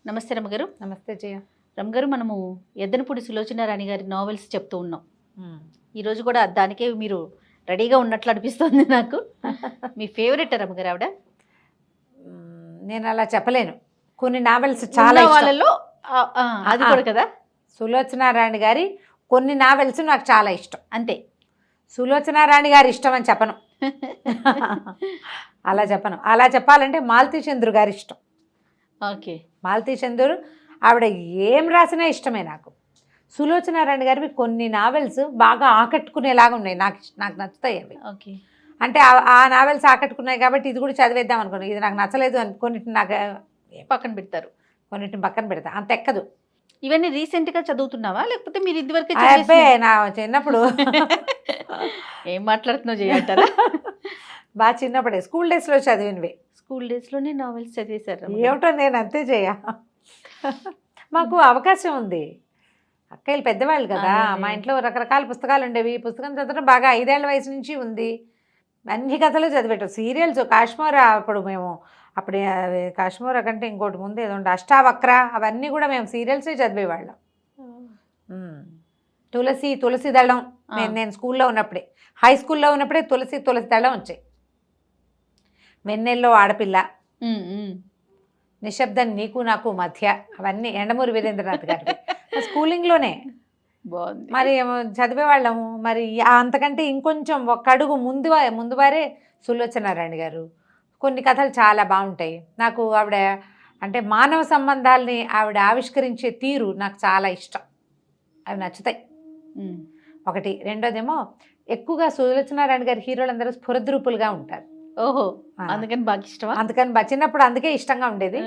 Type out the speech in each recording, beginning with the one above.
నమస్తే రమ్మగారు. నమస్తే జయ. రమ్మగారు, మనము ఎద్దనపూడి సులోచన రాణి గారి నావెల్స్ చెప్తూ ఉన్నాం. ఈరోజు కూడా దానికే మీరు రెడీగా ఉన్నట్లు అనిపిస్తుంది నాకు. మీ ఫేవరెట్ రమ్మగారు ఆవిడ? నేను అలా చెప్పలేను. కొన్ని నావెల్స్ చాలా వాళ్ళలో అది కూడా కదా. సులోచన రాణి గారి కొన్ని నావెల్స్ నాకు చాలా ఇష్టం. అంతే. సులోచన రాణి గారి ఇష్టం అని చెప్పను. అలా చెప్పను. అలా చెప్పాలంటే మాలతీ చంద్రు గారి ఇష్టం. ఓకే. మాలతీ చంద్రు ఆవిడ ఏం రాసినా ఇష్టమే నాకు. సులోచన రాణి గారివి కొన్ని నావెల్స్ బాగా ఆకట్టుకునేలాగా ఉన్నాయి. నాకు నచ్చుతాయి అవి. ఓకే. అంటే ఆ నావెల్స్ ఆకట్టుకున్నాయి కాబట్టి ఇది కూడా చదివేద్దాం అనుకున్నాను. ఇది నాకు నచ్చలేదు కొన్నిటిని నాకు పక్కన పెడతారు, కొన్నిటిని పక్కన పెడతా. అంత ఎక్కదు. ఇవన్నీ రీసెంట్ గా చదువుతున్నావా లేకపోతే మీరు ఇదివరకే? నా చిన్నప్పుడు ఏం మాట్లాడుతున్నావు చేయంటారా? బాగా చిన్నప్పుడే స్కూల్ డేస్లో చదివినవి. స్కూల్ డేస్ లోనే నావెల్స్ చదివేశారు? ఏమిటో నేను అంతే చేయ. మాకు అవకాశం ఉంది. అక్కయ్యలు పెద్దవాళ్ళు కదా, మా ఇంట్లో రకరకాల పుస్తకాలు ఉండేవి. పుస్తకం చదవడం బాగా 5 ఏళ్ల వయసు నుంచి ఉంది. అన్ని కథలు చదివేటాం. సీరియల్స్ కాశ్మీరా, అప్పుడు కాశ్మీరా కంటే ఇంకోటి ముందు ఏదో ఉండే అష్టావక్ర, అవన్నీ కూడా మేము సీరియల్సే చదివేవాళ్ళం. తులసి దళం నేను స్కూల్లో ఉన్నప్పుడే, హై స్కూల్లో ఉన్నప్పుడే తులసి దళం వచ్చాయి. వెన్నెల్లో ఆడపిల్ల, నిశ్శబ్దం నీకు నాకు మధ్య, అవన్నీ ఎండమూరి వీరేంద్రనాథ్ గారి స్కూలింగ్లోనే. బాగుంది. మరి చదివేవాళ్ళము. మరి అంతకంటే ఇంకొంచెం ఒక అడుగు ముందువారే సులోచన రాణి గారు. కొన్ని కథలు చాలా బాగుంటాయి. నాకు ఆవిడ అంటే మానవ సంబంధాలని ఆవిడ ఆవిష్కరించే తీరు నాకు చాలా ఇష్టం. అవి నచ్చుతాయి. ఒకటి. రెండోదేమో ఎక్కువగా సులోచన రాణి గారి హీరోలందరూ స్ఫురద్రూపులుగా ఉంటారు. ఓహో, అందుకని బాగా ఇష్టం. అందుకని చిన్నప్పుడు అందుకే ఇష్టంగా ఉండేది.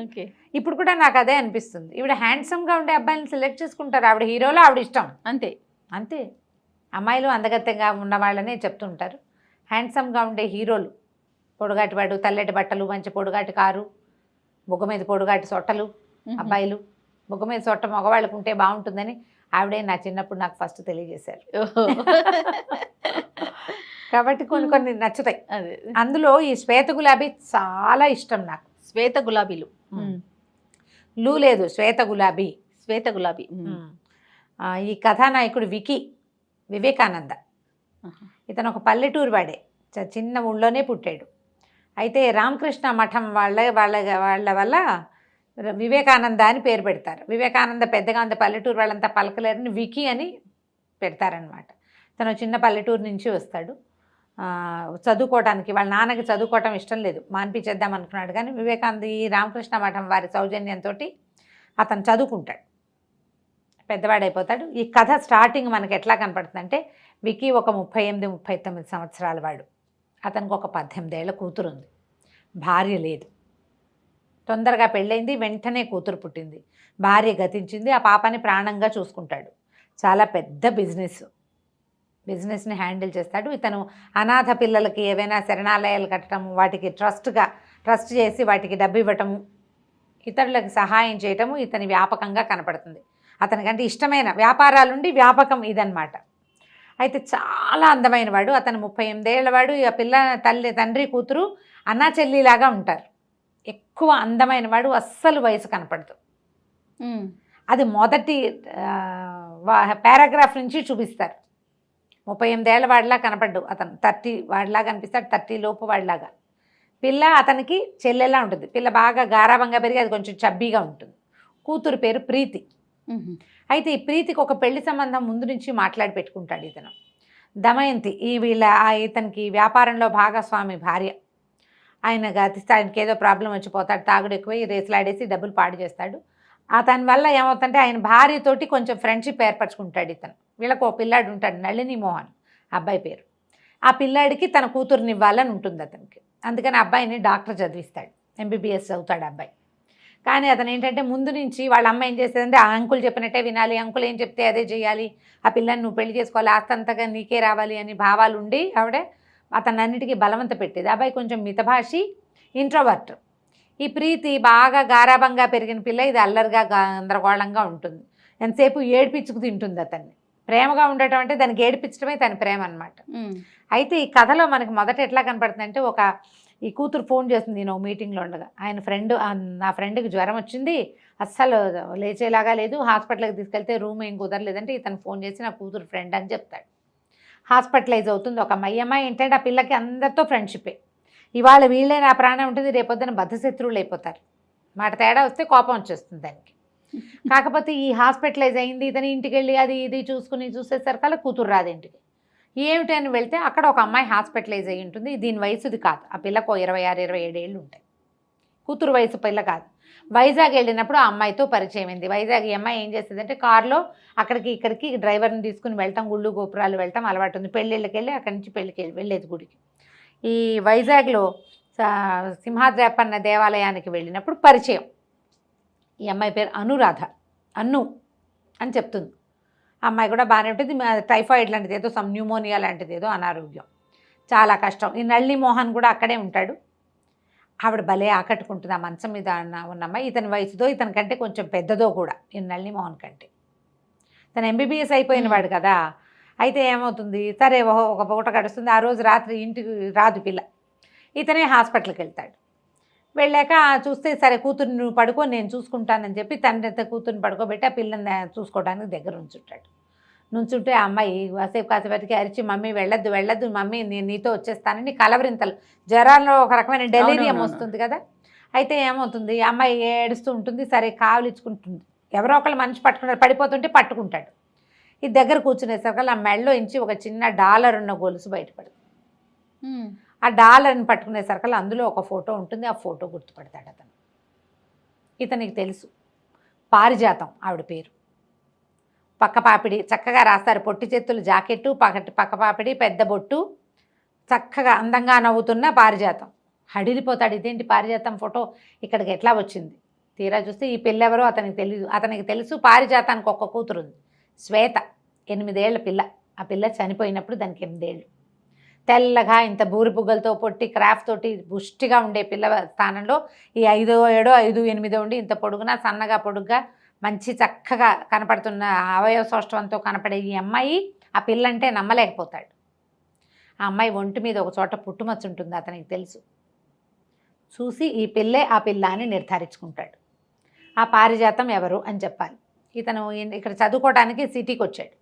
ఇప్పుడు కూడా నాకు అదే అనిపిస్తుంది. ఈవిడ హ్యాండ్సమ్గా ఉండే అబ్బాయిని సెలెక్ట్ చేసుకుంటారు. ఆవిడ హీరోలో ఆవిడ ఇష్టం. అంతే. అమ్మాయిలు అందగత్యంగా ఉన్న వాళ్ళనే చెప్తుంటారు. హ్యాండ్సమ్గా ఉండే హీరోలు, పొడుగాటి వాడు, తెల్లటి బట్టలు, మంచి పొడుగాటి కారు, బుగ్గ మీద పొడుగాటి సొట్టలు అబ్బాయిలు. బుగ్గ మీద సొట్ట మగవాళ్ళకు ఉంటే బాగుంటుందని ఆవిడే నా చిన్నప్పుడు నాకు ఫస్ట్ తెలియజేశారు. కాబట్టి కొన్ని నచ్చుతాయి. అందులో ఈ శ్వేత గులాబీ చాలా ఇష్టం నాకు. శ్వేత గులాబీలు లేదు, శ్వేత గులాబీ. ఈ కథానాయకుడు వివేకానంద. ఇతను ఒక పల్లెటూరు వాడే, చిన్న ఊళ్ళోనే పుట్టాడు. అయితే రామకృష్ణ మఠం వాళ్ళ వల్ల వివేకానంద అని పేరు పెడతారు. వివేకానంద పెద్దగా అంత పల్లెటూరు వాళ్ళంతా పలకలేరని వికీ అని పెడతారనమాట. తను చిన్న పల్లెటూరు నుంచి వస్తాడు చదువుకోవడానికి. వాళ్ళ నాన్నకి చదువుకోవటం ఇష్టం లేదు, మాన్పించేద్దాం అనుకున్నాడు. కానీ వివేకానంద ఈ రామకృష్ణ మఠం వారి సౌజన్యంతో అతను చదువుకుంటాడు, పెద్దవాడైపోతాడు. ఈ కథ స్టార్టింగ్ మనకి ఎట్లా కనపడుతుందంటే, వికీ ఒక 38-39 సంవత్సరాల వాడు. అతనికి ఒక 18 ఏళ్ల కూతురు ఉంది. భార్య లేదు. తొందరగా పెళ్ళైంది, వెంటనే కూతురు పుట్టింది. భార్య గతించింది. ఆ పాపని ప్రాణంగా చూసుకుంటాడు. చాలా పెద్ద బిజినెస్ని హ్యాండిల్ చేస్తాడు. ఇతను అనాథ పిల్లలకి ఏవైనా శరణాలయాలు కట్టడము, వాటికి ట్రస్ట్ చేసి వాటికి డబ్బు ఇవ్వటము, ఇతరులకు సహాయం చేయటము ఇతని వ్యాపకంగా కనపడుతుంది. అతనికంటే ఇష్టమైన వ్యాపారాలుండి వ్యాపకం ఇదన్నమాట. అయితే చాలా అందమైన వాడు. అతను 38 ఏళ్ల వాడు. ఆ పిల్ల తండ్రి కూతురు అన్నా చెల్లిలాగా ఉంటారు. ఎక్కువ అందమైన వాడు, అస్సలు వయసు కనపడదు. అది మొదటి పారాగ్రాఫ్ నుంచి చూపిస్తారు. 38 ఏళ్ల వాడిలా కనపడ్డు అతను. 30 వాడిలా కనిపిస్తాడు, 30 లోపు వాడిలాగా. పిల్ల అతనికి చెల్లెలా ఉంటుంది. పిల్ల బాగా గారాబంగా పెరిగి అది కొంచెం చబ్బీగా ఉంటుంది. కూతురు పేరు ప్రీతి. అయితే ఈ ప్రీతికి ఒక పెళ్లి సంబంధం ముందు నుంచి మాట్లాడి పెట్టుకుంటాడు ఇతను. దమయంతి ఇతనికి వ్యాపారంలో భాగస్వామి భార్య. ఆయన గతిస్తే ఆయనకి ఏదో ప్రాబ్లం వచ్చిపోతాడు, తాగుడు ఎక్కువై రేసులాడేసి డబ్బులు పాడు చేస్తాడు. అతని వల్ల ఏమవుతుందంటే ఆయన భార్యతోటి కొంచెం ఫ్రెండ్షిప్ ఏర్పరచుకుంటాడు ఇతను. వీళ్ళకు ఒక పిల్లాడు ఉంటాడు, నళిని మోహన్ అబ్బాయి పేరు. ఆ పిల్లాడికి తన కూతురుని ఇవ్వాలని ఉంటుంది అతనికి. అందుకని అబ్బాయిని డాక్టర్ చదివిస్తాడు, MBBS చదువుతాడు అబ్బాయి. కానీ అతను ఏంటంటే ముందు నుంచి వాళ్ళ అమ్మ ఏం చేసేదంటే, ఆ అంకుల్ చెప్పినట్టే వినాలి, అంకుల్ ఏం చెప్తే అదే చేయాలి, ఆ పిల్లని నువ్వు పెళ్లి చేసుకోవాలి, ఆస్తంతగా నీకే రావాలి అని భావాలు ఉండి ఆవిడ అతను అన్నిటికీ బలవంత పెట్టేది. అబ్బాయి కొంచెం మితభాషి, ఇంట్రోవర్ట్. ఈ ప్రీతి బాగా గారాబంగా పెరిగిన పిల్ల. ఇది అల్లరిగా గందరగోళంగా ఉంటుంది. ఎంతసేపు ఏడిపించుకు తింటుంది అతన్ని. ప్రేమగా ఉండటం అంటే దానికి ఏడిపించడమే తన ప్రేమ అనమాట. అయితే ఈ కథలో మనకి మొదట ఎట్లా కనపడుతుందంటే, ఒక ఈ కూతురు ఫోన్ చేస్తుంది నేను మీటింగ్లో ఉండగా, ఆయన ఫ్రెండ్, నా ఫ్రెండ్కి జ్వరం వచ్చింది, అస్సలు లేచేలాగా లేదు, హాస్పిటల్కి తీసుకెళ్తే రూమ్ ఏం కుదరలేదంటే ఇతను ఫోన్ చేసి నా కూతురు ఫ్రెండ్ అని చెప్తాడు. హాస్పిటలైజ్ అవుతుంది ఒక అమ్మాయి ఏంటంటే ఆ పిల్లకి అందరితో ఫ్రెండ్షిప్పే. ఇవాళ వీళ్ళే నా ప్రాణం ఉంటుంది, రేపొద్దున బద్ధశత్రువులు అయిపోతారు. మాట తేడా వస్తే కోపం వచ్చేస్తుంది దానికి. కాకపోతే ఈ హాస్పిటలైజ్ అయింది, ఇతని ఇంటికి వెళ్ళి అది ఇది చూసేసరికల్లా కూతురు రాదు ఇంటికి. ఏమిటి అని వెళ్తే అక్కడ ఒక అమ్మాయి హాస్పిటలైజ్ అయ్యి ఉంటుంది. దీని వయసుది కాదు, ఆ పిల్లకు 26-27 ఏళ్ళు ఉంటాయి. కూతురు వయసు పిల్ల కాదు. వైజాగ్ వెళ్ళినప్పుడు ఆ అమ్మాయితో పరిచయం అయింది. వైజాగ్ ఈ అమ్మాయి ఏం చేస్తుందంటే కారులో అక్కడికి ఇక్కడికి డ్రైవర్ని తీసుకుని వెళ్ళటం, గుళ్ళు గోపురాలు వెళ్ళటం అలవాటు ఉంది. పెళ్ళిళ్ళకి వెళ్ళి అక్కడి నుంచి పెళ్ళికి వెళ్ళేది గుడికి. ఈ వైజాగ్లో సింహాద్రప్పన్న దేవాలయానికి వెళ్ళినప్పుడు పరిచయం. ఈ అమ్మాయి పేరు అనురాధ, అన్ను అని చెప్తుంది. అమ్మాయి కూడా బాగానే ఉంటుంది. టైఫాయిడ్ లాంటిది ఏదో, సమ్ న్యూమోనియా లాంటిది ఏదో అనారోగ్యం, చాలా కష్టం. ఈ నళిని మోహన్ కూడా అక్కడే ఉంటాడు. ఆవిడ భలే ఆకట్టుకుంటుంది ఆ మంచం మీద ఉన్న అమ్మాయి. ఇతని వయసుతో ఇతని కంటే కొంచెం పెద్దదో కూడా, ఈ నళిని మోహన్ కంటే. తను ఎంబీబీఎస్ అయిపోయిన వాడు కదా. అయితే ఏమవుతుంది, సరే ఒక పూట గడుస్తుంది. ఆ రోజు రాత్రి ఇంటికి రాదు పిల్ల. ఇతనే హాస్పిటల్కి వెళ్తాడు. వెళ్ళాక చూస్తే సరే కూతుర్ని నువ్వు పడుకో నేను చూసుకుంటానని చెప్పి తండ్రి కూతుర్ని పడుకోబెట్టి ఆ పిల్లని చూసుకోవడానికి దగ్గర నుంచుంటే ఆ అమ్మాయి కాసేపటికి అరిచి మమ్మీ వెళ్ళొద్దు మమ్మీ నేను నీతో వచ్చేస్తానని కలవరింతలు, జ్వరాల్లో ఒక రకమైన డెలీరియం వస్తుంది కదా. అయితే ఏమవుతుంది, ఆ అమ్మాయి ఏడుస్తూ ఉంటుంది. సరే కావలించుకుంటుంది. ఎవరో ఒకళ్ళు మనిషి పట్టుకుంటారు, పడిపోతుంటే పట్టుకుంటాడు. ఈ దగ్గర కూర్చునేసరికి ఆ మెడలో ఇంచి ఒక చిన్న డాలర్ ఉన్న గొలుసు బయటపడుతుంది. ఆ డాలర్ని పట్టుకునేసరికి అందులో ఒక ఫోటో ఉంటుంది. ఆ ఫోటో గుర్తుపడతాడు అతను. ఇతనికి తెలుసు, పారిజాతం ఆవిడ పేరు. పక్కపాపిడి చక్కగా రాస్తారు, పొట్టి చేతులు జాకెట్టు, పక్కపాపిడి, పెద్ద బొట్టు, చక్కగా అందంగా నవ్వుతున్న పారిజాతం. హడిలిపోతాడు, ఇదేంటి పారిజాతం ఫోటో ఇక్కడికి ఎట్లా వచ్చింది? తీరా చూస్తే ఈ పిల్లెవరో అతనికి తెలియదు. అతనికి తెలుసు పారిజాతానికి ఒక్క కూతురు ఉంది, శ్వేత, 8 ఏళ్ల పిల్ల. ఆ పిల్ల చనిపోయినప్పుడు దానికి 8 ఏళ్ళు. తెల్లగా ఇంత బూరి పుగ్గలతో పొట్టి క్రాఫ్ట్ తోటి పుష్టిగా ఉండే పిల్ల స్థానంలో ఈ 5, 7, 5, 8 ఉండి ఇంత పొడుగున సన్నగా పొడుగ్గా మంచి చక్కగా కనపడుతున్న అవయవ సౌష్ఠవంతో కనపడే ఈ అమ్మాయి ఆ పిల్ల అంటే నమ్మలేకపోతాడు. ఆ అమ్మాయి ఒంటి మీద ఒక చోట పుట్టుమచ్చ ఉంటుంది, అతనికి తెలుసు. చూసి ఈ పిల్లే ఆ పిల్ల అని నిర్ధారించుకుంటాడు. ఆ పారిజాతం ఎవరు అని చెప్పాలి. ఇతను ఇక్కడ చదువుకోవడానికి సిటీకి వచ్చాడు.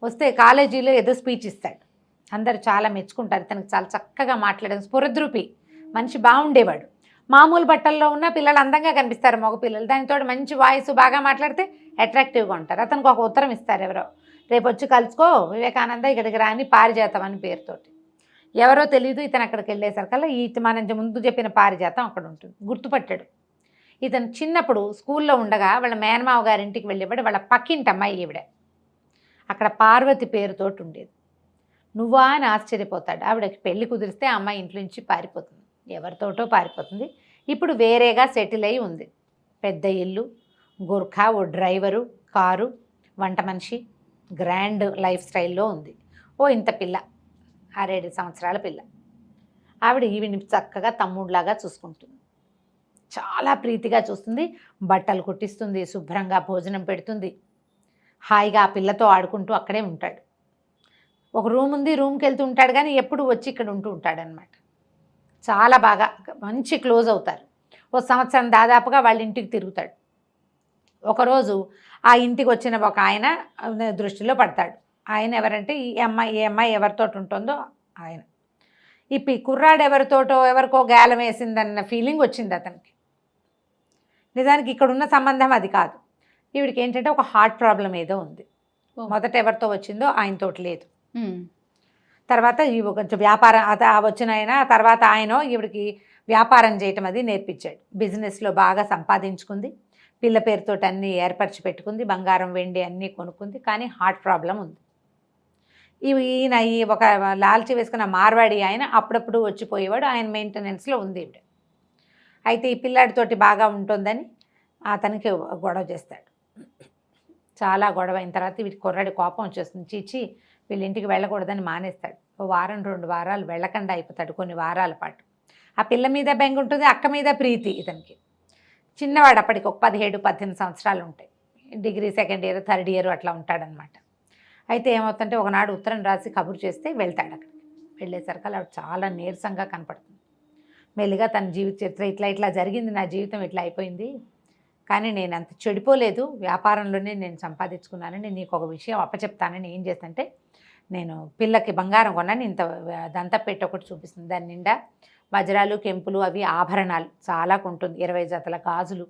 వస్తే కాలేజీలో ఏదో స్పీచ్ ఇస్తాడు. అందరు చాలా మెచ్చుకుంటారు. ఇతనికి చాలా చక్కగా మాట్లాడడం, స్ఫురద్రూపి మనిషి, బాగుండేవాడు. మామూలు బట్టల్లో ఉన్న పిల్లలు అందంగా కనిపిస్తారు, మగ పిల్లలు. దానితో మంచి వాయిస్, బాగా మాట్లాడితే అట్రాక్టివ్గా ఉంటారు. అతనికి ఒక ఉత్తరం ఇస్తారు ఎవరో, రేపు వచ్చి కలుసుకో వివేకానంద ఇక్కడికి రాని పారిజాతం అని పేరుతోటి. ఎవరో తెలియదు. ఇతను అక్కడికి వెళ్ళేసరికల్లా మనం ముందు చెప్పిన పారిజాతం అక్కడ ఉంటుంది. గుర్తుపట్టాడు. ఇతను చిన్నప్పుడు స్కూల్లో ఉండగా వాళ్ళ మేనమావ గారింటికి వెళ్ళేవాడు. వాళ్ళ పక్కింటి అమ్మాయి ఈవిడ. అక్కడ పార్వతి పేరుతోటి ఉండేది. నువ్వా అని ఆశ్చర్యపోతాడు. ఆవిడకి పెళ్లి కుదిరిస్తే ఆ అమ్మాయి ఇంట్లో నుంచి పారిపోతుంది, ఎవరితోటో పారిపోతుంది. ఇప్పుడు వేరేగా సెటిల్ అయి ఉంది. పెద్ద ఇల్లు, గుర్ఖా, ఓ డ్రైవరు, కారు, వంట మనిషి, గ్రాండ్ లైఫ్ స్టైల్లో ఉంది. ఇంత పిల్ల, 6-7 సంవత్సరాల పిల్ల. ఆవిడ ఈవిని చక్కగా తమ్ముడిలాగా చూసుకుంటుంది, చాలా ప్రీతిగా చూస్తుంది. బట్టలు కుట్టిస్తుంది, శుభ్రంగా భోజనం పెడుతుంది. హాయిగా ఆ పిల్లతో ఆడుకుంటూ అక్కడే ఉంటాడు. ఒక రూమ్ ఉంది, రూమ్కి వెళ్తూ ఉంటాడు, కానీ ఎప్పుడు వచ్చి ఇక్కడ ఉంటూ ఉంటాడనమాట. చాలా బాగా మంచి క్లోజ్ అవుతారు. 1 సంవత్సరం దాదాపుగా వాళ్ళ ఇంటికి తిరుగుతాడు. ఒకరోజు ఆ ఇంటికి వచ్చిన ఒక ఆయన దృష్టిలో పడతాడు. ఆయన ఎవరంటే ఈ అమ్మాయి ఎవరితో ఉంటుందో ఆయన. ఈ కుర్రాడు ఎవరితోటో ఎవరికో గాలం వేసిందన్న ఫీలింగ్ వచ్చింది అతనికి. నిజానికి ఇక్కడున్న సంబంధం అది కాదు. ఈవిడికి ఏంటంటే ఒక హార్ట్ ప్రాబ్లం ఏదో ఉంది. మొదట ఎవరితో వచ్చిందో ఆయనతోటి లేదు. తర్వాత కొంచెం వ్యాపారం వచ్చిన ఆయన, తర్వాత ఆయన ఈవిడికి వ్యాపారం చేయటం అది నేర్పించాడు. బిజినెస్లో బాగా సంపాదించుకుంది, పిల్ల పేరుతో అన్నీ ఏర్పరిచి పెట్టుకుంది, బంగారం వెండి అన్నీ కొనుక్కుంది. కానీ హార్ట్ ప్రాబ్లం ఉంది. ఈయన ఒక లాల్చి వేసుకున్న మార్వాడి ఆయన అప్పుడప్పుడు వచ్చిపోయేవాడు. ఆయన మెయింటెనెన్స్లో ఉంది ఈవిడ. అయితే ఈ పిల్లాడితోటి బాగా ఉంటుందని అతనికి గొడవ చేస్తాడు. చాలా గొడవ అయిన తర్వాత వీటి కుర్రాడి కోపం వచ్చేస్తుంది. చీచి వీళ్ళ ఇంటికి వెళ్ళకూడదని మానేస్తాడు. 1 వారం 2 వారాలు వెళ్ళకుండా అయిపోతాడు, కొన్ని వారాల పాటు. ఆ పిల్ల మీద బెంగ ఉంటుంది, అక్క మీద ప్రీతి ఇతనికి. చిన్నవాడు అప్పటికి ఒక 17-18 సంవత్సరాలు ఉంటాయి. Degree 2nd year 3rd year అట్లా ఉంటాడనమాట. అయితే ఏమవుతుందంటే ఒకనాడు ఉత్తరం రాసి కబురు చేస్తే వెళ్తాడు. అక్కడికి వెళ్ళేసరికి ఆవిడ చాలా నీరసంగా కనపడుతుంది. మెల్లిగా తన జీవిత చరిత్ర ఇట్లా ఇట్లా జరిగింది, నా జీవితం ఇట్లా అయిపోయింది, కానీ నేను అంత చెడిపోలేదు, వ్యాపారంలోనే నేను సంపాదించుకున్నానని నీకు ఒక విషయం అప్పచెప్తానని ఏం చేస్తుంటే, నేను పిల్లకి బంగారం కొన్నాను, ఇంత దంతా పెట్టి ఒకటి చూపిస్తుంది, దాని నిండా వజ్రాలు కెంపులు అవి ఆభరణాలు చాలా కొంటుంది, 20 జతల గాజులు,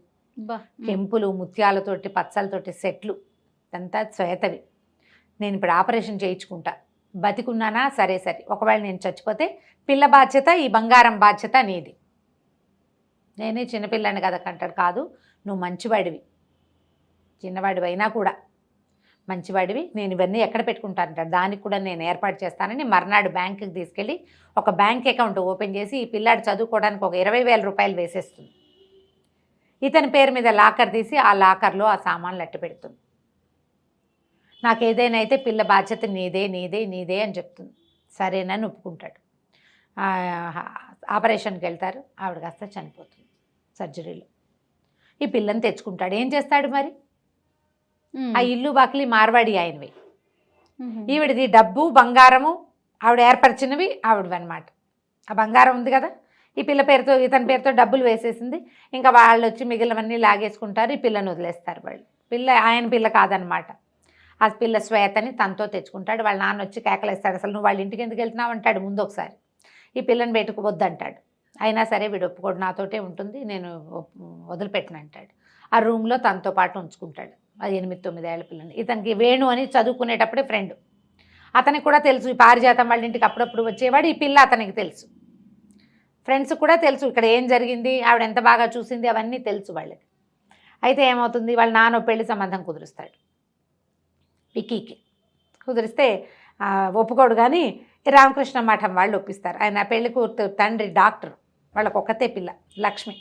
కెంపులు ముత్యాలతోటి పచ్చలతోటి సెట్లు, ఇదంతా శ్వేతవి. నేను ఇప్పుడు ఆపరేషన్ చేయించుకుంటా, బతికున్నానా సరే సరే, ఒకవేళ నేను చచ్చిపోతే పిల్ల బాధ్యత, ఈ బంగారం బాధ్యత నీది. నేనే చిన్నపిల్లని కదా అంటాడు, కాదు నువ్వు మంచివాడివి, చిన్నవాడివి అయినా కూడా మంచివాడివి, నేను ఇవన్నీ ఎక్కడ పెట్టుకుంటాను అంటాడు. దానికి కూడా నేను ఏర్పాటు చేస్తానని మర్నాడు బ్యాంకుకి తీసుకెళ్ళి ఒక బ్యాంక్ అకౌంట్ ఓపెన్ చేసి ఈ పిల్లాడు చదువుకోవడానికి ఒక 20,000 రూపాయలు వేసేస్తుంది. ఇతని పేరు మీద లాకర్ తీసి ఆ లాకర్లో ఆ సామాన్లు అట్టు పెడుతుంది. నాకు ఏదైనా అయితే పిల్ల బాధ్యత నీదే నీదే నీదే అని చెప్తుంది. సరేనని ఒప్పుకుంటాడు. ఆపరేషన్కి వెళ్తారు, ఆవిడ కాస్త చనిపోతుంది సర్జరీలో. ఈ పిల్లని తెచ్చుకుంటాడు. ఏం చేస్తాడు మరి? ఆ ఇల్లు బాకిలి మార్వాడి ఆయనవి, ఈవిడిది డబ్బు బంగారము ఆవిడ ఏర్పరిచినవి ఆవిడవి అనమాట. ఆ బంగారం ఉంది కదా, ఈ పిల్ల పేరుతో ఇతని పేరుతో డబ్బులు వేసేసింది. ఇంకా వాళ్ళు వచ్చి మిగిలినవన్నీ లాగేసుకుంటారు, ఈ పిల్లని వదిలేస్తారు వాళ్ళు. పిల్ల ఆయన పిల్ల కాదనమాట, ఆ పిల్ల శ్వేతని తనతో తెచ్చుకుంటాడు. వాళ్ళ నాన్న వచ్చి కేకలేస్తాడు, అసలు నువ్వు వాళ్ళ ఇంటికి ఎందుకు వెళ్తున్నావు అంటాడు ముందు ఒకసారి. ఈ పిల్లని బయటకు వద్దంటాడు, అయినా సరే వీడు ఒప్పుకోడు, నాతోటే ఉంటుంది, నేను వదిలిపెట్టను అంటాడు. ఆ రూమ్లో తనతో పాటు ఉంచుకుంటాడు. అది 8-9 ఏళ్ల పిల్లని. ఇతనికి వేణు అని చదువుకునేటప్పుడే ఫ్రెండ్, అతనికి కూడా తెలుసు ఈ పారిజాతం వాళ్ళ ఇంటికి అప్పుడప్పుడు వచ్చేవాడు, ఈ పిల్ల అతనికి తెలుసు, ఫ్రెండ్స్ కూడా తెలుసు ఇక్కడ ఏం జరిగింది, ఆవిడ ఎంత బాగా చూసింది అవన్నీ తెలుసు వాళ్ళకి. అయితే ఏమవుతుంది, వాళ్ళ నాన్న పెళ్లి సంబంధం కుదురుస్తాడు విక్కీకి. కుదిరిస్తే ఒప్పుకోడు, కానీ రామకృష్ణ మఠం వాళ్ళు ఒప్పిస్తారు. ఆయన పెళ్లి కూతురు తండ్రి డాక్టర్, వాళ్ళకు ఒక్కతే పిల్ల లక్ష్మి.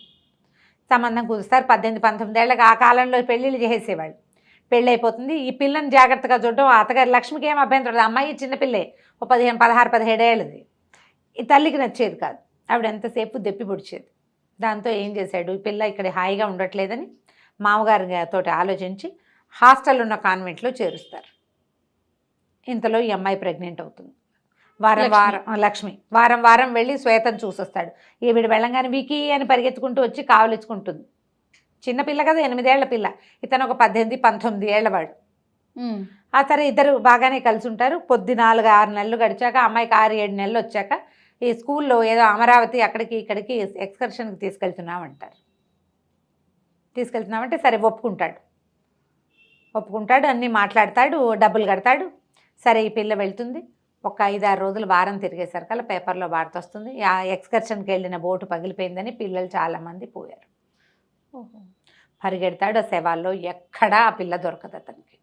సంబంధం కుదురుస్తారు. 18-19 ఏళ్ళకి ఆ కాలంలో పెళ్ళిళ్ళు చేసేవాళ్ళు. పెళ్ళి అయిపోతుంది. ఈ పిల్లని జాగ్రత్తగా చూడడం అత్తగారు లక్ష్మికి ఏం అభ్యంతరం, అమ్మాయి చిన్నపిల్లే, ఓ 16-17 ఏళ్ళది. ఈ తల్లికి నచ్చేది కాదు, ఆవిడ ఎంతసేపు దెప్పి పొడిచేది. దాంతో ఏం చేశాడు, ఈ పిల్ల ఇక్కడ హాయిగా ఉండట్లేదని మామగారితో ఆలోచించి హాస్టల్ ఉన్న కాన్వెంట్లో చేరుస్తారు. ఇంతలో ఈ అమ్మాయి ప్రెగ్నెంట్ అవుతుంది. లక్ష్మి వారం వారం వెళ్ళి శ్వేతను చూసొస్తాడు. ఈవిడ వెళ్ళంగానే వికీ అని పరిగెత్తుకుంటూ వచ్చి కావలించుకుంటుంది. చిన్నపిల్ల కదా, 8 ఏళ్ల పిల్ల, ఇతను ఒక 18-19 ఏళ్లవాడు. సరే ఇద్దరు బాగానే కలిసి ఉంటారు. పొద్దు 4-6 నెలలు గడిచాక అమ్మాయికి 6-7 నెలలు వచ్చాక ఈ స్కూల్లో ఏదో అమరావతి అక్కడికి ఇక్కడికి ఎక్స్కర్షన్కి తీసుకెళ్తున్నామంటారు. తీసుకెళ్తున్నామంటే సరే ఒప్పుకుంటాడు, అన్నీ మాట్లాడతాడు, డబ్బులు కడతాడు. సరే ఈ పిల్ల వెళ్తుంది. ఒక 5-6 రోజులు వారం తిరిగేసరికల్లా పేపర్లో వార్త వస్తుంది, ఆ ఎక్స్కర్షన్కి వెళ్ళిన బోటు పగిలిపోయిందని, పిల్లలు చాలామంది పోయారు. పరిగెడతాడు, ఆ శవాల్లో ఎక్కడా ఆ పిల్ల దొరకదు అతనికి.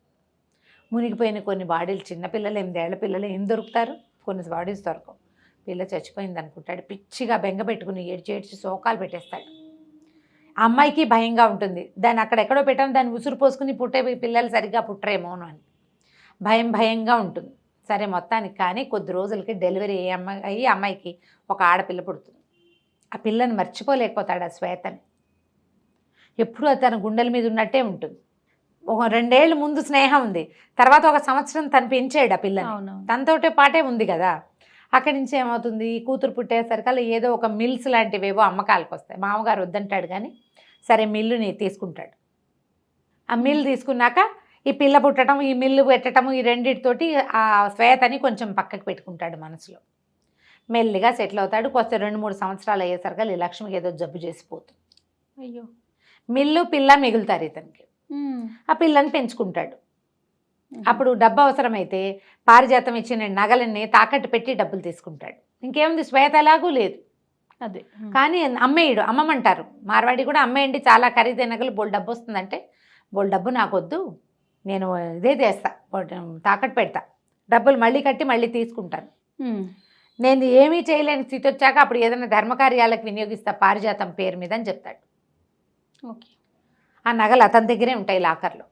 మునిగిపోయిన కొన్ని బాడీలు, చిన్నపిల్లలు 8 ఏళ్ల పిల్లలు ఏం దొరుకుతారు, కొన్ని బాడీస్ దొరకవు. పిల్ల చచ్చిపోయింది అనుకుంటాడు. పిచ్చిగా బెంగ పెట్టుకుని ఏడ్చి శోకాలు పెట్టేస్తాడు. ఆ అమ్మాయికి భయంగా ఉంటుంది, దాన్ని అక్కడెక్కడో పెట్టాము, దాన్ని ఉసురు పోసుకుని పుట్టే పిల్లలు సరిగ్గా పుట్టరేమోను అని భయంగా ఉంటుంది. సరే మొత్తానికి కానీ కొద్ది రోజులకి డెలివరీ అయ్యి అమ్మాయికి ఒక ఆడపిల్ల పుడుతుంది. ఆ పిల్లని మర్చిపోలేకపోతాడు ఆ శ్వేతని. ఎప్పుడూ తన గుండెల మీద ఉన్నట్టే ఉంటుంది. ఒక 2 ఏళ్ళ ముందు స్నేహం ఉంది, తర్వాత 1 సంవత్సరం తను పెంచాడు ఆ పిల్లని, తనతోటే పాటే ఉంది కదా. అక్కడి నుంచి ఏమవుతుంది, కూతురు పుట్టేసరికల్లా ఏదో ఒక మిల్స్ లాంటివేవో అమ్మకాలకు వస్తాయి. మామగారు వద్దంటాడు, కానీ సరే మిల్లుని తీసుకుంటాడు. ఆ మిల్లు తీసుకున్నాక ఈ పిల్ల పుట్టడం, ఈ మిల్లు పెట్టడము, ఈ రెండింటితోటి ఆ శ్వేతని కొంచెం పక్కకు పెట్టుకుంటాడు మనసులో. మెల్లిగా సెటిల్ అవుతాడు. కొత్త 2-3 సంవత్సరాలు అయ్యేసరికి ఈ లక్ష్మికి ఏదో జబ్బు చేసిపోతుంది. అయ్యో, మిల్లు పిల్ల మిగులుతారు ఇతనికి. ఆ పిల్లని పెంచుకుంటాడు. అప్పుడు డబ్బు అవసరమైతే పారిజాతం ఇచ్చిన నగలన్నీ తాకట్టు పెట్టి డబ్బులు తీసుకుంటాడు. ఇంకేముంది, శ్వేత ఎలాగూ లేదు అదే. కానీ అమ్మమంటారు, మార్వాడి కూడా అమ్మేయండి, చాలా ఖరీదైన నగలు, బోల్ డబ్బు వస్తుందంటే, బోల్ డబ్బు నాకు వద్దు, నేను ఇదే చేస్తా, తాకట్టు పెడతా, డబ్బులు మళ్ళీ కట్టి మళ్ళీ తీసుకుంటాను, నేను ఏమీ చేయలేని స్థితి వచ్చాక అప్పుడు ఏదైనా ధర్మకార్యాలకు వినియోగిస్తా పారిజాతం పేరు మీద అని చెప్తాడు. ఓకే. ఆ నగలు అతని దగ్గరే ఉంటాయి లాకర్లో.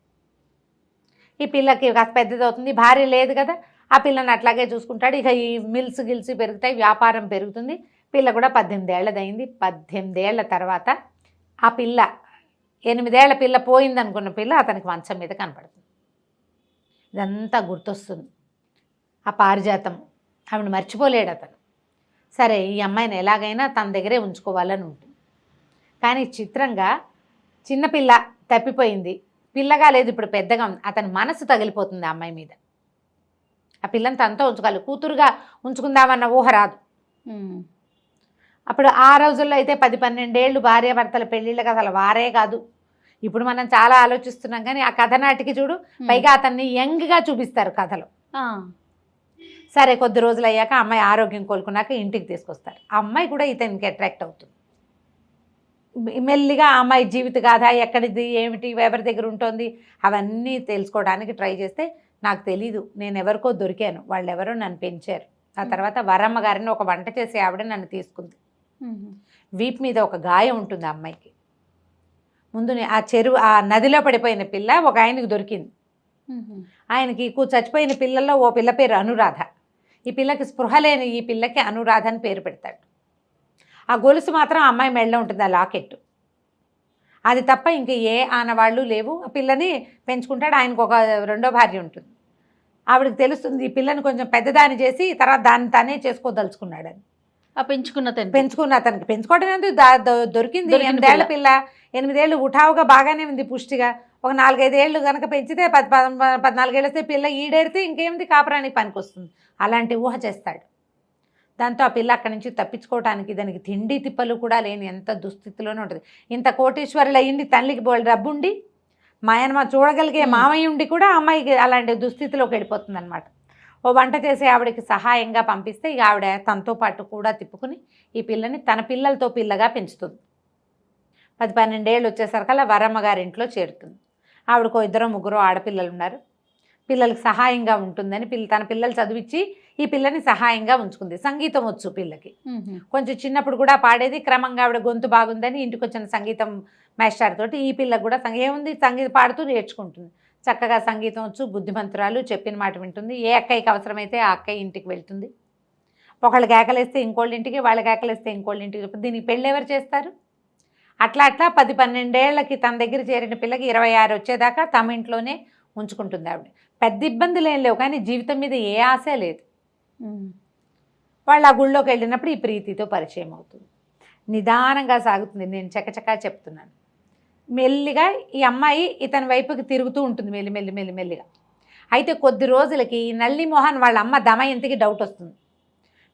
ఈ పిల్లకి కాస్త పెద్దదవుతుంది, భార్య లేదు కదా, ఆ పిల్లని అట్లాగే చూసుకుంటాడు. ఇక ఈ మిల్స్ గిల్స్ పెరుగుతాయి, వ్యాపారం పెరుగుతుంది. పిల్ల కూడా 18 ఏళ్ళదైంది. 18 ఏళ్ల తర్వాత ఆ పిల్ల, 8 ఏళ్ల పిల్ల పోయిందనుకున్న పిల్ల అతనికి మంచం మీద కనపడుతుంది. ఇదంతా గుర్తొస్తుంది. ఆ పారిజాతం ఆవిడ మర్చిపోలేడు అతను. సరే ఈ అమ్మాయిని ఎలాగైనా తన దగ్గరే ఉంచుకోవాలని ఉంటుంది. కానీ చిత్రంగా చిన్నపిల్ల తప్పిపోయింది, పిల్లగా లేదు, ఇప్పుడు పెద్దగా ఉంది, అతని మనసు తగిలిపోతుంది ఆ అమ్మాయి మీద. ఆ పిల్లని తనతో ఉంచుకోవాలి, కూతురుగా ఉంచుకుందామన్న ఊహ రాదు. అప్పుడు ఆ రోజుల్లో అయితే 10-12 ఏళ్ళు భార్యాభర్తల పెళ్ళిళ్ళకి అసలు వారే కాదు. ఇప్పుడు మనం చాలా ఆలోచిస్తున్నాం, కానీ ఆ కథ నాటికి చూడు, పైగా అతన్ని యంగ్గా చూపిస్తారు కథలో. సరే కొద్ది రోజులు అయ్యాక అమ్మాయి ఆరోగ్యం కోలుకున్నాక ఇంటికి తీసుకొస్తారు. ఆ అమ్మాయి కూడా ఇతనికి అట్రాక్ట్ అవుతుంది. మెల్లిగా ఆ అమ్మాయి జీవిత గాథ, ఎక్కడిది ఏమిటి, ఎవరి దగ్గర ఉంటుంది, అవన్నీ తెలుసుకోవడానికి ట్రై చేస్తే, నాకు తెలీదు, నేను ఎవరికో దొరికాను, వాళ్ళు ఎవరో నన్ను పెంచారు. ఆ తర్వాత వరమ్మ గారిని ఒక వంట చేసే ఆవిడ నన్ను తీసుకుంది. వీపు మీద ఒక గాయం ఉంటుంది ఆ అమ్మాయికి. ముందు ఆ నదిలో పడిపోయిన పిల్ల ఒక ఆయనకి దొరికింది. ఆయనకి చచ్చిపోయిన పిల్లల్లో ఓ పిల్ల పేరు అనురాధ. ఈ పిల్లకి స్పృహ లేని ఈ పిల్లకి అనురాధ అని పేరు పెడతాడు. ఆ గొలుసు మాత్రం ఆ అమ్మాయి మెడలో ఉంటుంది, ఆ లాకెట్. అది తప్ప ఇంక ఏ ఆనవాళ్ళు లేవు. ఆ పిల్లని పెంచుకుంటాడు. ఆయనకు ఒక రెండో భార్య ఉంటుంది. ఆవిడకి తెలుస్తుంది ఈ పిల్లని కొంచెం పెద్దదాన్ని చేసి తర్వాత దాన్ని తానే చేసుకోదలుచుకున్నాడని. పెంచుకున్న అతనికి పెంచుకోవడం ఎందుకు, దొరికింది 8 ఏళ్ల పిల్ల. 8 ఏళ్ళు ఉఠావుగా బాగానే ఉంది, పుష్టిగా. ఒక 4-5 ఏళ్ళు కనుక పెంచితే 14 ఏళ్ళు వస్తే పిల్ల ఈడేరితే ఇంకేమిటి, కాపురానికి పనికి వస్తుంది. అలాంటి ఊహ చేస్తాడు. దాంతో ఆ పిల్ల అక్కడి నుంచి తప్పించుకోవడానికి దానికి తిండి తిప్పలు కూడా లేని ఎంత దుస్థితిలోనే ఉంటుంది. ఇంత కోటీశ్వరులు అయ్యింది, తల్లికి డబ్బుండి మాయనమ్మ చూడగలిగే మామయ్య ఉండి కూడా అమ్మాయికి అలాంటి దుస్థితిలోకి వెళ్ళిపోతుంది అనమాట. ఓ వంట చేసి ఆవిడకి సహాయంగా పంపిస్తే ఇక ఆవిడ తనతో పాటు కూడా తిప్పుకుని ఈ పిల్లని తన పిల్లలతో పిల్లగా పెంచుతుంది. 10-12 ఏళ్ళు వచ్చేసరికల్లా వరమ్మ గారింట్లో చేరుతుంది. ఆవిడకు 2-3 ఆడపిల్లలు ఉన్నారు. పిల్లలకి సహాయంగా ఉంటుందని తన పిల్లలు చదివించి ఈ పిల్లని సహాయంగా ఉంచుకుంది. సంగీతం వచ్చు పిల్లకి, కొంచెం చిన్నప్పుడు కూడా పాడేది. క్రమంగా ఆవిడ గొంతు బాగుందని ఇంటికి వచ్చిన సంగీతం మాస్టర్ తోటి ఈ పిల్లకు కూడా ఏముంది సంగీతం పాడుతూ నేర్చుకుంటుంది. చక్కగా సంగీతం వచ్చు, బుద్ధిమంతురాలు, చెప్పిన మాట వింటుంది. ఏ అక్కయ్యకి అవసరమైతే ఆ అక్కయ్య ఇంటికి వెళ్తుంది. ఒకళ్ళు కేకలేస్తే ఇంకోళ్ళ ఇంటికి, వాళ్ళ కేకలేస్తే ఇంకోళ్ళ ఇంటికి. దీనికి పెళ్ళి ఎవరు చేస్తారు? అట్లా 10-12 ఏళ్ళకి తన దగ్గర చేరిన పిల్లకి 26 వచ్చేదాకా తమ ఇంట్లోనే ఉంచుకుంటుంది ఆవిడ. పెద్ద ఇబ్బందులు ఏం లేవు, కానీ జీవితం మీద ఏ ఆశ లేదు. వాళ్ళు ఆ గుళ్ళోకి వెళ్ళినప్పుడు ఈ ప్రీతితో పరిచయం అవుతుంది. నిదానంగా సాగుతుంది. నేను చకచకా చెప్తున్నాను. మెల్లిగా ఈ అమ్మాయి ఇతని వైపుకి తిరుగుతూ ఉంటుంది, మెల్లిగా. అయితే కొద్ది రోజులకి నల్లి మోహన్ వాళ్ళ అమ్మ దమయంతికి డౌట్ వస్తుంది.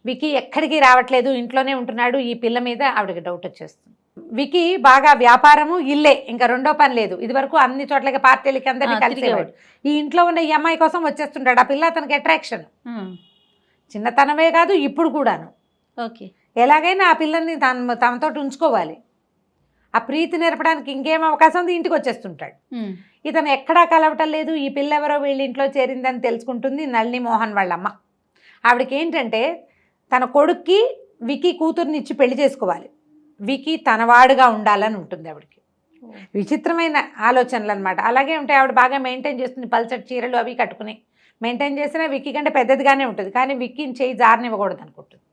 వికీ ఎక్కడికి రావట్లేదు, ఇంట్లోనే ఉంటున్నాడు. ఈ పిల్ల మీద ఆవిడకి డౌట్ వచ్చేస్తుంది. వికీ బాగా వ్యాపారము, ఇల్లే, ఇంకా రెండో పని లేదు. ఇది వరకు అన్ని చోట్లకి పార్టీలకి అందరినీ కలిసేవాడు. ఈ ఇంట్లో ఉన్న ఈ అమ్మాయి కోసం వచ్చేస్తుంటాడు. ఆ పిల్ల అతనికి అట్రాక్షన్. చిన్నతనమే కాదు, ఇప్పుడు కూడాను. ఓకే, ఎలాగైనా ఆ పిల్లల్ని తనతో ఉంచుకోవాలి. ఆ ప్రీతి నేర్పడానికి ఇంకేం అవకాశం ఉంది, ఇంటికి వచ్చేస్తుంటాడు. ఇతను ఎక్కడా కలవటం లేదు. ఈ పిల్ల ఎవరో వీళ్ళ ఇంట్లో చేరిందని తెలుసుకుంటుంది నళిని మోహన్ వాళ్ళమ్మ. ఆవిడకి ఏంటంటే తన కొడుక్కి వికీ కూతుర్ని ఇచ్చి పెళ్లి చేసుకోవాలి, వికీ తనవాడుగా ఉండాలని ఉంటుంది ఆవిడకి. విచిత్రమైన ఆలోచనలు అనమాట. అలాగే ఉంటాయి. ఆవిడ బాగా మెయింటైన్ చేస్తుంది, పల్చటి చీరలు అవి కట్టుకుని మెయింటైన్ చేసినా విక్కీ కంటే పెద్దదిగానే ఉంటుంది. కానీ విక్కీని చేయి జారనివ్వకూడదు అనుకుంటుంది.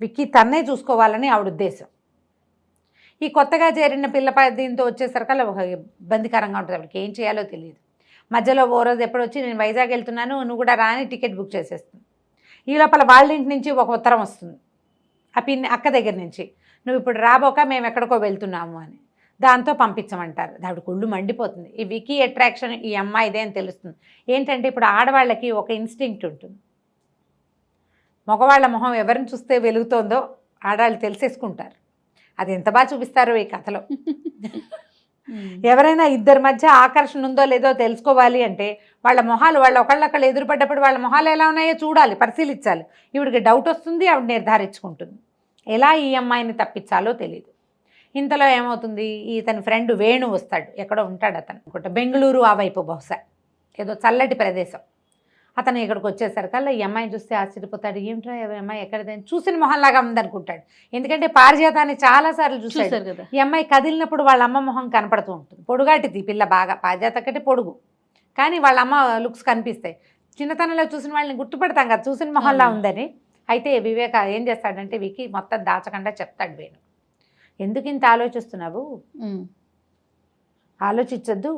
విక్కీ తన్నే చూసుకోవాలని ఆవిడ ఉద్దేశం. ఈ కొత్తగా చేరిన పిల్ల దీంతో వచ్చేసరికల్లా ఇబ్బందికరంగా ఉంటుంది. ఆవిడకి ఏం చేయాలో తెలియదు. మధ్యలో ఓ రోజు ఎప్పుడు వచ్చి నేను వైజాగ్ వెళ్తున్నాను, నువ్వు కూడా రాని టికెట్ బుక్ చేసేస్తుంది. ఈ లోపల వాళ్ళ ఇంటి నుంచి ఒక ఉత్తరం వస్తుంది ఆ అక్క దగ్గర నుంచి, నువ్వు ఇప్పుడు రాబోక మేము ఎక్కడికో వెళ్తున్నాము అని. దాంతో పంపించమంటారు. ఆవిడ కుళ్ళు మండిపోతుంది. ఈ వికీ అట్రాక్షన్ ఈ అమ్మాయిదే అని తెలుస్తుంది. ఏంటంటే ఇప్పుడు ఆడవాళ్ళకి ఒక ఇన్స్టింక్ట్ ఉంటుంది. మగవాళ్ళ మొహం ఎవరిని చూస్తే వెలుగుతోందో ఆడవాళ్ళు తెలిసేసుకుంటారు. అది ఎంత బాగా చూపిస్తారో ఈ కథలో. ఎవరైనా ఇద్దరి మధ్య ఆకర్షణ ఉందో లేదో తెలుసుకోవాలి అంటే వాళ్ళ మొహాలు, వాళ్ళ ఒకళ్ళొకళ్ళు ఎదురుపడ్డప్పుడు వాళ్ళ మొహాలు ఎలా ఉన్నాయో చూడాలి, పరిశీలించాలి. ఈవిడికి డౌట్ వస్తుంది, ఆవిడ నిర్ధారించుకుంటుంది. ఎలా ఈ అమ్మాయిని తప్పించాలో తెలియదు. ఇంతలో ఏమవుతుంది, ఇతని ఫ్రెండ్ వేణు వస్తాడు. ఎక్కడో ఉంటాడు అతను అనుకుంటా, బెంగళూరు ఆ వైపు, బహుశా ఏదో చల్లటి ప్రదేశం. అతను ఇక్కడికి వచ్చేసరికల్లా ఈ అమ్మాయిని చూస్తే ఆశ్చర్యపోతాడు. ఏమిట్రా అమ్మాయి ఎక్కడైనా చూసిన మొహంలాగా ఉందనుకుంటాడు. ఎందుకంటే పారిజాతాన్ని చాలాసార్లు చూశాడు కదా. ఈ అమ్మాయి కదిలినప్పుడు వాళ్ళ అమ్మ మొహం కనపడుతూ ఉంటుంది. పొడుగాటిది పిల్ల, బాగా పారిజాత కంటే పొడుగు, కానీ వాళ్ళ అమ్మ లుక్స్ కనిపిస్తాయి. చిన్నతనంలో చూసిన వాళ్ళని గుర్తుపడతాం కదా, చూసిన మొహంలా ఉందని. అయితే వివేక ఏం చేస్తాడంటే వికీ మొత్తం దాచకుండా చెప్తాడు వేణు, ఎందుకు ఇంత ఆలోచిస్తున్నావు, ఆలోచించొద్దు,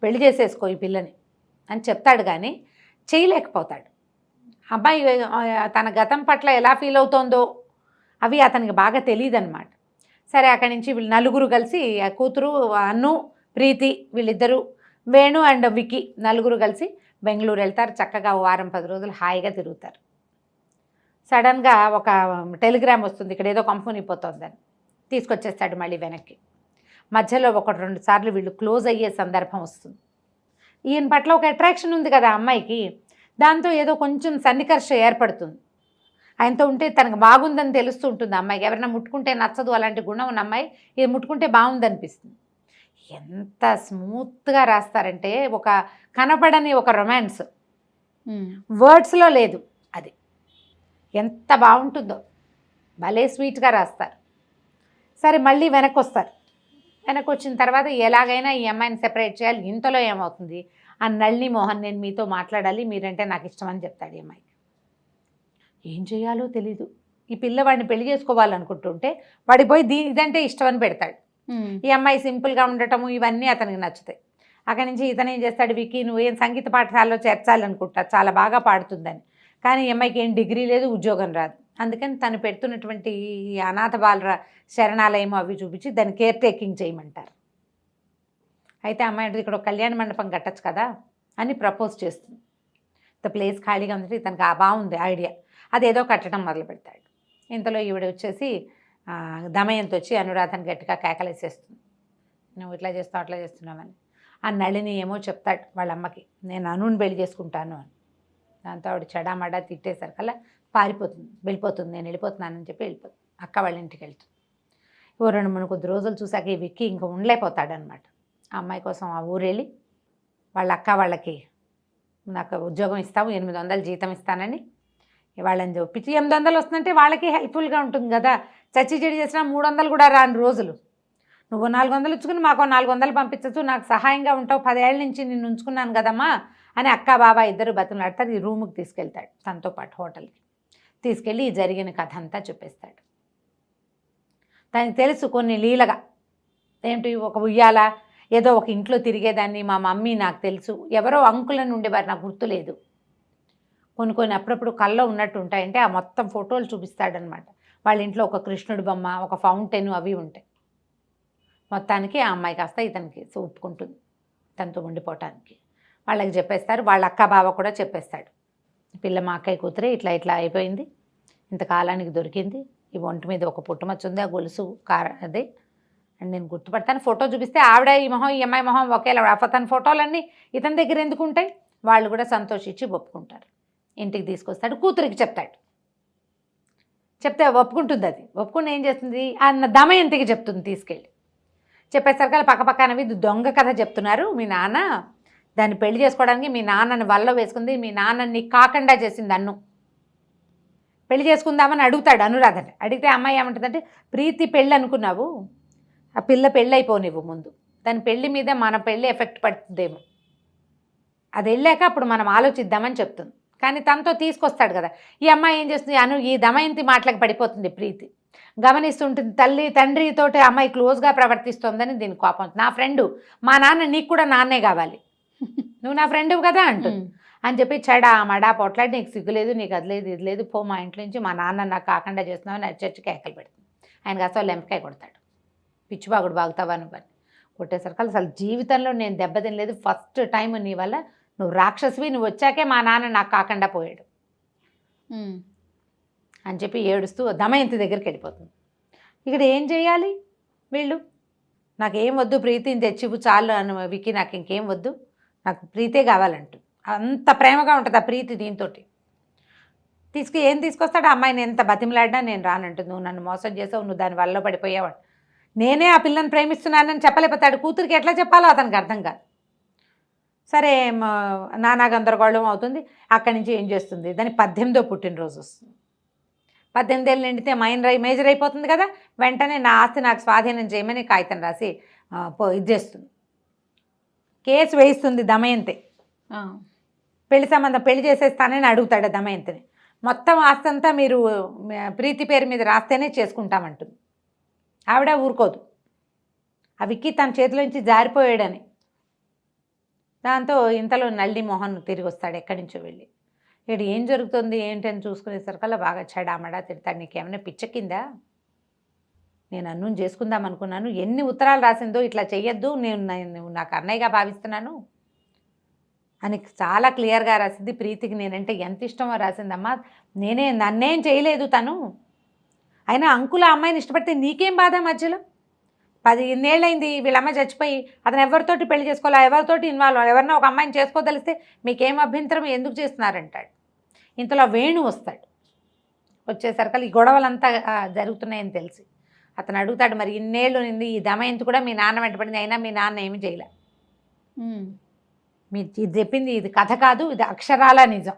పెళ్లి చేసేసుకో ఈ పిల్లని అని చెప్తాడు. కానీ చేయలేకపోతాడు. అబ్బాయి తన గతం పట్ల ఎలా ఫీల్ అవుతోందో అవి అతనికి బాగా తెలియదు అనమాట. సరే అక్కడి నుంచి వీళ్ళు నలుగురు కలిసి ఆ కూతురు అన్ను ప్రీతి వీళ్ళిద్దరూ వేణు అండ్ విక్కీ నలుగురు కలిసి బెంగళూరు వెళ్తారు. చక్కగా 10 రోజులు హాయిగా తిరుగుతారు. సడన్గా ఒక టెలిగ్రామ్ వస్తుంది, ఇక్కడ ఏదో కంపెనీ పోతుందని. తీసుకొచ్చేస్తాడు మళ్ళీ వెనక్కి. మధ్యలో 1-2 సార్లు వీళ్ళు క్లోజ్ అయ్యే సందర్భం వస్తుంది. ఈయన పట్ల ఒక అట్రాక్షన్ ఉంది కదా అమ్మాయికి, దాంతో ఏదో కొంచెం సన్నికర్ష ఏర్పడుతుంది. ఆయనతో ఉంటే తనకు బాగుందని తెలుస్తూ ఉంటుంది అమ్మాయికి. ఎవరైనా ముట్టుకుంటే నచ్చదు అలాంటి గుణం ఉన్న అమ్మాయి ఇది ముట్టుకుంటే బాగుందనిపిస్తుంది. ఎంత స్మూత్గా రాస్తారంటే ఒక కనపడని ఒక రొమాన్స్ వర్డ్స్లో లేదు. అది ఎంత బాగుంటుందో, భలే స్వీట్గా రాస్తారు. సరే మళ్ళీ వెనక్కి వస్తారు. వెనక్కి వచ్చిన తర్వాత ఎలాగైనా ఈ అమ్మాయిని సెపరేట్ చేయాలి. ఇంతలో ఏమవుతుంది, ఆ నళిని మోహన్ నేను మీతో మాట్లాడాలి, మీరంటే నాకు ఇష్టం అని చెప్తాడు ఈ అమ్మాయికి. ఏం చేయాలో తెలీదు. ఈ పిల్లవాడిని పెళ్లి చేసుకోవాలనుకుంటుంటే వాడికి పోయి ఇదంటే ఇష్టం అని పెడతాడు. ఈ అమ్మాయి సింపుల్గా ఉండటము ఇవన్నీ అతనికి నచ్చుతాయి. అక్కడి నుంచి ఇతను ఏం చేస్తాడు, విక్కీ నువ్వేం సంగీత పాఠశాలలో చేర్చాలనుకుంటా, చాలా బాగా పాడుతుందని. కానీ ఈ అమ్మాయికి ఏం డిగ్రీ లేదు, ఉద్యోగం రాదు. అందుకని తను పెడుతున్నటువంటి ఈ అనాథ బాల శరణాలయం అవి చూపించి దాన్ని కేర్ టేకింగ్ చేయమంటారు. అయితే అమ్మాయి అంటే ఇక్కడ ఒక కళ్యాణ మండపం కట్టచ్చు కదా అని ప్రపోజ్ చేస్తుంది. ఇంత ప్లేస్ ఖాళీగా ఉంది, ఇతనికి బాగుంది ఐడియా. అదేదో కట్టడం మొదలు పెడతాడు. ఇంతలో ఈవిడ వచ్చేసి దమయంతి వచ్చి అనురాధను గట్టిగా కేకలేసేస్తుంది, నువ్వు ఇట్లా చేస్తావు అట్లా చేస్తున్నావని. ఆ నళిని ఏమో చెప్తాడు వాళ్ళ అమ్మకి, నేను అనుని పెళ్లి చేసుకుంటాను అని. దాంతో ఆవిడ చెడామడా తిట్టేసరికల్లా పారిపోతుంది, వెళ్ళిపోతుంది, నేను వెళ్ళిపోతున్నానని చెప్పి వెళ్ళిపోతుంది. అక్క వాళ్ళ ఇంటికి వెళ్తుంది. 2-3 కొద్ది రోజులు చూసాక ఈ విక్కీ ఇంకా ఉండలేకపోతాడనమాట. ఆ అమ్మాయి కోసం ఆ ఊరు వెళ్ళి వాళ్ళ అక్క వాళ్ళకి నాకు ఉద్యోగం ఇస్తాము, 800 జీతం ఇస్తానని వాళ్ళని ఒప్పించి 800 వస్తుందంటే వాళ్ళకి హెల్ప్ఫుల్గా ఉంటుంది కదా. చచ్చి చెడి చేసినా 300 కూడా రాని రోజులు. నువ్వు 400 ఇచ్చుకుని మాకు 400 పంపించచ్చు, నాకు సహాయంగా ఉంటావు, 10 ఏళ్ళ నుంచి నిన్ను ఉంచుకున్నాను కదమ్మా అని అక్క బాబా ఇద్దరు బతులాడతారు. ఈ రూముకి తీసుకెళ్తాడు తనతో పాటు హోటల్కి. తీసుకెళ్ళి ఈ జరిగిన కథ అంతా చెప్పేస్తాడు. తనకి తెలుసు కొన్ని లీలగా ఏంటి, ఒక ఉయ్యాల ఏదో ఒక ఇంట్లో తిరిగేదాన్ని, మా మమ్మీ నాకు తెలుసు, ఎవరో అంకులను ఉండేవారు నాకు గుర్తులేదు, కొన్ని అప్పుడప్పుడు కల్లో ఉన్నట్టు ఉంటాయంటే ఆ మొత్తం ఫోటోలు చూపిస్తాడనమాట. వాళ్ళ ఇంట్లో ఒక కృష్ణుడి బొమ్మ, ఒక ఫౌంటైన్ అవి ఉంటాయి. మొత్తానికి ఆ అమ్మాయి కాస్త ఇతనికి ఒప్పుకుంటుంది తనతో ఉండిపోవటానికి. వాళ్ళకి చెప్పేస్తారు. వాళ్ళ అక్క బావ కూడా చెప్పేస్తాడు, పిల్ల మా అక్కయ్య కూతురే ఇట్లా ఇట్లా అయిపోయింది, ఇంతకాలానికి దొరికింది, ఈ ఒంటి మీద ఒక పుట్టుమచ్చ ఉంది, ఆ గొలుసు అదే అండ్ నేను గుర్తుపడతాను. ఫోటో చూపిస్తే ఆవిడ ఈ మొహం ఈ అమ్మాయి మొహం ఒకేలా, తన ఫోటోలన్నీ ఇతని దగ్గర ఎందుకు ఉంటాయి. వాళ్ళు కూడా సంతోషించి ఒప్పుకుంటారు. ఇంటికి తీసుకొస్తాడు, కూతురికి చెప్తాడు. చెప్తే ఒప్పుకుంటుంది. అది ఒప్పుకుని ఏం చేస్తుంది, అన్న దమయంతికి చెప్తుంది. తీసుకెళ్ళి చెప్పేసరికి పక్కపక్కనవి దొంగ కథ చెప్తున్నారు, మీ నాన్న దాన్ని పెళ్లి చేసుకోవడానికి మీ నాన్నని వల్ల వేసుకుంది, మీ నాన్నని కాకుండా చేసింది అన్ను, పెళ్లి చేసుకుందామని అడుగుతాడు అనురాధని. అడిగితే అమ్మాయి ఏమంటుందంటే, ప్రీతి పెళ్ళి అనుకున్నావు, ఆ పిల్ల పెళ్ళి అయిపోనివ్వు ముందు, దాని పెళ్లి మీద మన పెళ్ళి ఎఫెక్ట్ పడుతుందేమో, అది వెళ్ళాక అప్పుడు మనం ఆలోచిద్దామని చెప్తుంది. కానీ తనతో తీసుకొస్తాడు కదా. ఈ అమ్మాయి ఏం చేస్తుంది, ఈ దమయంతి మాటలకు పడిపోతుంది. ప్రీతి గమనిస్తుంటుంది, తల్లి తండ్రితోటి అమ్మాయి క్లోజ్గా ప్రవర్తిస్తోందని దీని కోపం. నా ఫ్రెండు, మా నాన్న నీకు కూడా నాన్నే కావాలి, నువ్వు నా ఫ్రెండ్ కదా అంటుంది. అని చెప్పి చెడా మడా పొట్లాడి, నీకు సిగ్గులేదు, నీకు అది లేదు ఇది లేదు, పో మా ఇంట్లో నుంచి, మా నాన్న నాకు కాకుండా చేస్తున్నావు అని చర్చి కేకలు పెడుతుంది. ఆయన కాస్త లెంపకాయ కొడతాడు, పిచ్చిబాగుడు బాగుతావా నువ్వు కొట్టేసరికి అసలు జీవితంలో నేను దెబ్బతినలేదు, ఫస్ట్ టైం నీ వల్ల, నువ్వు రాక్షసివి, నువ్వు వచ్చాకే మా నాన్న నాకు కాకుండా పోయాడు అని చెప్పి ఏడుస్తూ దమయంతి దగ్గరికి వెళ్ళిపోతుంది. ఇక్కడ ఏం చేయాలి వీళ్ళు, నాకేం వద్దు, ప్రీతిని తెచ్చివు చాలు అని వికి, నాకు ఇంకేం వద్దు, నాకు ప్రీతే కావాలంటుంది. అంత ప్రేమగా ఉంటుంది ఆ ప్రీతి. దీంతో ఏం తీసుకొస్తాడు, అమ్మాయిని ఎంత బతిమలాడినా నేను రానంటుంది. నువ్వు నన్ను మోసం చేసావు, నువ్వు దాని వల్ల పడిపోయావు, నేనే ఆ పిల్లని ప్రేమిస్తున్నానని చెప్పలేకపోతాడు. కూతురికి ఎట్లా చెప్పాలో అతనికి అర్థం కాదు. సరే నానా గందరగోళం అవుతుంది. అక్కడి నుంచి ఏం చేస్తుంది, దాని 18వ పుట్టినరోజు వస్తుంది. 18 ఏళ్ళు నిండితే మేజర్ అయిపోతుంది కదా. వెంటనే నా ఆస్తి నాకు స్వాధీనం చేయమని కాగితం రాసి ఇది చేస్తుంది, కేసు వేయిస్తుంది దమయంతి. పెళ్లి సంబంధం పెళ్లి చేసేస్తానని అడుగుతాడు దమయంతిని. మొత్తం ఆస్తి అంతా మీరు ప్రీతి పేరు మీద రాస్తేనే చేసుకుంటామంటుంది. ఆవిడ ఊరుకోదు, ఆ విక్కీ తన చేతిలోంచి జారిపోయాడని. దాంతో ఇంతలో నళిని మోహన్ తిరిగి వస్తాడు ఎక్కడి నుంచో వెళ్ళి. ఇక్కడ ఏం జరుగుతుంది ఏంటని చూసుకునేసరికల్లా బాగా చెడామడా తిడతాడు. నీకేమైనా పిచ్చెక్కిందా, నేను అన్నం చేసుకుందాం అనుకున్నాను, ఎన్ని ఉత్తరాలు రాసిందో, ఇట్లా చెయ్యొద్దు, నువ్వు నాకు అన్నయ్యగా భావిస్తున్నాను అని చాలా క్లియర్గా రాసింది. ప్రీతికి నేనంటే ఎంత ఇష్టమో రాసిందమ్మా. నన్నేం చేయలేదు తను, అయినా అంకుల అమ్మాయిని ఇష్టపడితే నీకేం బాధ మధ్యలో? 10 ఏళ్ళైంది వీళ్ళమ్మ చచ్చిపోయి, అతను ఎవరితోటి పెళ్లి చేసుకోవాలా, ఎవరితోటి ఇన్వాల్వ్, ఎవరన్నా ఒక అమ్మాయిని చేసుకోదలిస్తే మీకేం అభ్యంతరం, ఎందుకు చేస్తున్నారంటాడు. ఇంతలో వేణు వస్తాడు. వచ్చేసరికి ఈ గొడవలంతా జరుగుతున్నాయని తెలిసి అతను అడుగుతాడు, మరి ఇన్నేళ్ళు నింది ఈ దమయంతి కూడా మీ నాన్న వెంటపడింది, అయినా మీ నాన్న ఏమి చేయలే. మీరు ఇది చెప్పింది ఇది కథ కాదు, ఇది అక్షరాల నిజం.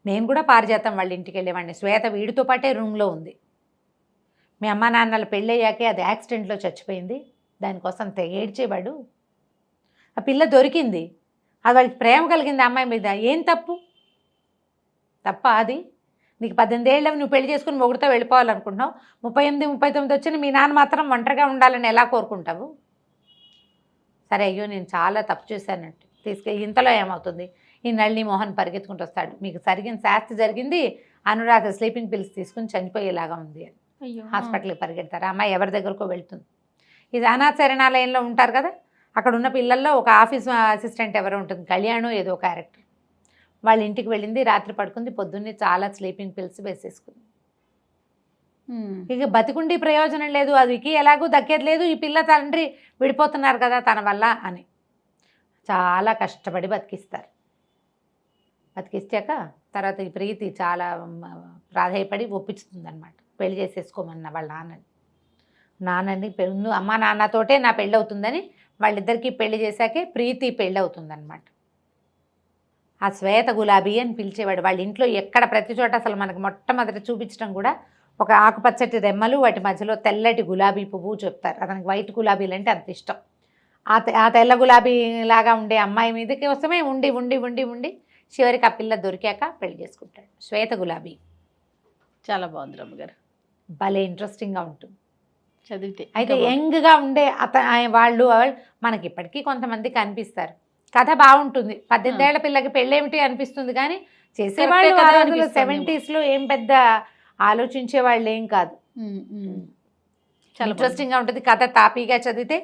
నేను కూడా పారిజాతం వాళ్ళ ఇంటికి వెళ్ళేవాడిని. శ్వేత వీడితో పాటే రూమ్లో ఉంది. మీ అమ్మ నాన్నల పెళ్ళయ్యాకే అది యాక్సిడెంట్లో చచ్చిపోయింది, దానికోసం ఏడ్చేవాడు. ఆ పిల్ల దొరికింది, అది వాడికి ప్రేమ కలిగింది అమ్మాయి మీద. ఏం తప్పు? తప్ప అది? నీకు 18 ఏళ్ళవి నువ్వు పెళ్లి చేసుకుని మొగుడుతో వెళ్ళిపోవాలనుకుంటున్నావు, 38, 39 వచ్చిన మీ నాన్న మాత్రం ఒంటరిగా ఉండాలని ఎలా కోరుకుంటావు? సరే, అయ్యో నేను చాలా తప్పు చేశానంటే తీసుకెళ్ళి. ఇంతలో ఏమవుతుంది, ఈ నళిని మోహన్ పరిగెత్తుకుంటూ వస్తాడు. మీకు జరిగిన శాస్తి జరిగింది, అనురాధ స్లీపింగ్ పిల్స్ తీసుకుని చనిపోయేలాగా ఉంది అని హాస్పిటల్కి పరిగెడతారు. అమ్మాయి ఎవరి దగ్గరకో వెళ్తుంది. ఇది అనాథ శరణాలయంలో ఉంటారు కదా, అక్కడ ఉన్న పిల్లల్లో ఒక ఆఫీస్ అసిస్టెంట్ ఎవరో ఉంటుంది, కళ్యాణం ఏదో క్యారెక్టర్. వాళ్ళ ఇంటికి వెళ్ళింది, రాత్రి పడుకుంది, పొద్దున్నే చాలా స్లీపింగ్ పిల్స్ వేసేసుకుంది. ఇక బతికుండి ప్రయోజనం లేదు, అదికి ఎలాగూ దక్కేది లేదు, ఈ పిల్ల తండ్రి విడిపోతున్నారు కదా తన వల్ల అని చాలా కష్టపడి బతికిస్తారు. బతికిస్తాక తర్వాత ఈ ప్రీతి చాలా ప్రాధాయపడి ఒప్పించుతుంది అనమాట, పెళ్లి చేసేసుకోమన్న వాళ్ళ నాన్నని అమ్మ నాన్నతోటే నా పెళ్ళి అవుతుందని వాళ్ళిద్దరికీ పెళ్లి చేశాకే ప్రీతి పెళ్ళి అవుతుందన్నమాట. ఆ శ్వేత గులాబీ అని పిలిచేవాడు. వాళ్ళ ఇంట్లో ఎక్కడ ప్రతి చోట అసలు మనకు మొట్టమొదటి చూపించడం కూడా ఒక ఆకుపచ్చటి రెమ్మలు, వాటి మధ్యలో తెల్లటి గులాబీ పువ్వు చెప్తారు. అతనికి వైట్ గులాబీలు అంటే అంత ఇష్టం. ఆ తెల్ల గులాబీ లాగా ఉండే అమ్మాయి మీదకి వస్తమే ఉండి ఉండి ఉండి ఉండి చివరికి ఆ పిల్ల దొరికాక పెళ్లి చేసుకుంటాడు. శ్వేత గులాబీ చాలా బాగుంది రమ్మగారు, భలే ఇంట్రెస్టింగ్గా ఉంటుంది చదివితే. అయితే యంగ్గా ఉండే వాళ్ళు మనకి ఇప్పటికీ కొంతమంది కనిపిస్తారు. కథ బాగుంటుంది. 18 ఏళ్ల పిల్లకి పెళ్ళేమిటి అనిపిస్తుంది, కానీ చేసేవాళ్ళు 70s ఏం పెద్ద ఆలోచించే వాళ్ళు ఏం కాదు. చాలా ఇంట్రెస్టింగ్గా ఉంటుంది కథ. తాపీగా చదివితే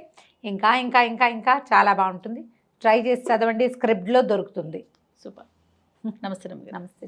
ఇంకా ఇంకా ఇంకా ఇంకా చాలా బాగుంటుంది. ట్రై చేసి చదవండి, స్క్రిప్ట్లో దొరుకుతుంది. సూపర్. నమస్తే రమ్మగారు. నమస్తే.